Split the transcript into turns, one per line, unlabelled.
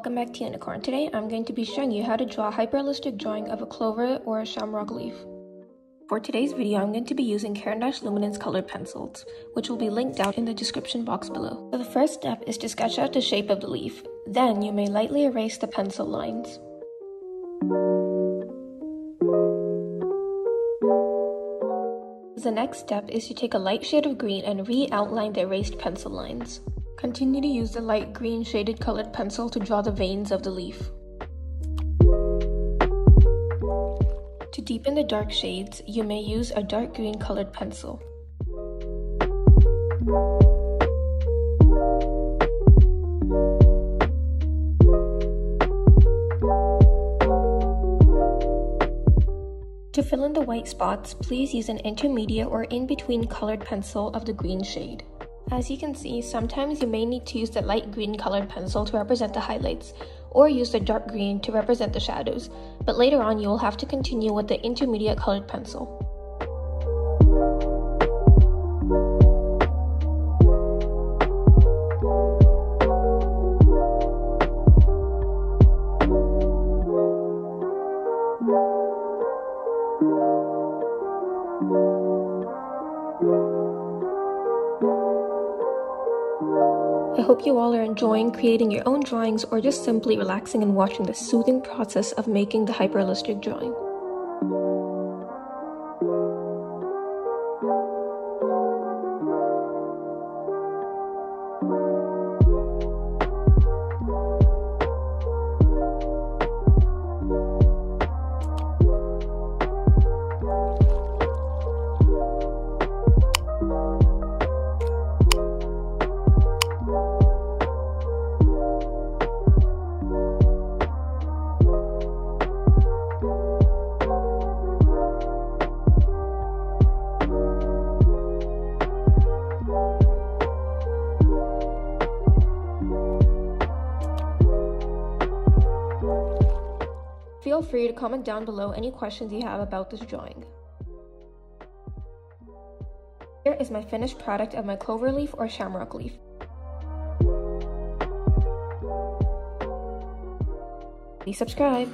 welcome back to Unicorn. Today I'm going to be showing you how to draw a hyperrealistic drawing of a clover or a shamrock leaf. For today's video, I'm going to be using Caran d'Ache Luminance colored pencils, which will be linked down in the description box below. So the first step is to sketch out the shape of the leaf. Then you may lightly erase the pencil lines. The next step is to take a light shade of green and re-outline the erased pencil lines. Continue to use the light green shaded colored pencil to draw the veins of the leaf. To deepen the dark shades, you may use a dark green colored pencil. To fill in the white spots, please use an intermediate or in-between colored pencil of the green shade. As you can see, sometimes you may need to use the light green colored pencil to represent the highlights, or use the dark green to represent the shadows, but later on you will have to continue with the intermediate colored pencil. I hope you all are enjoying creating your own drawings or just simply relaxing and watching the soothing process of making the hyperrealistic drawing. Feel free to comment down below any questions you have about this drawing. Here is my finished product of my clover leaf or shamrock leaf. Please subscribe.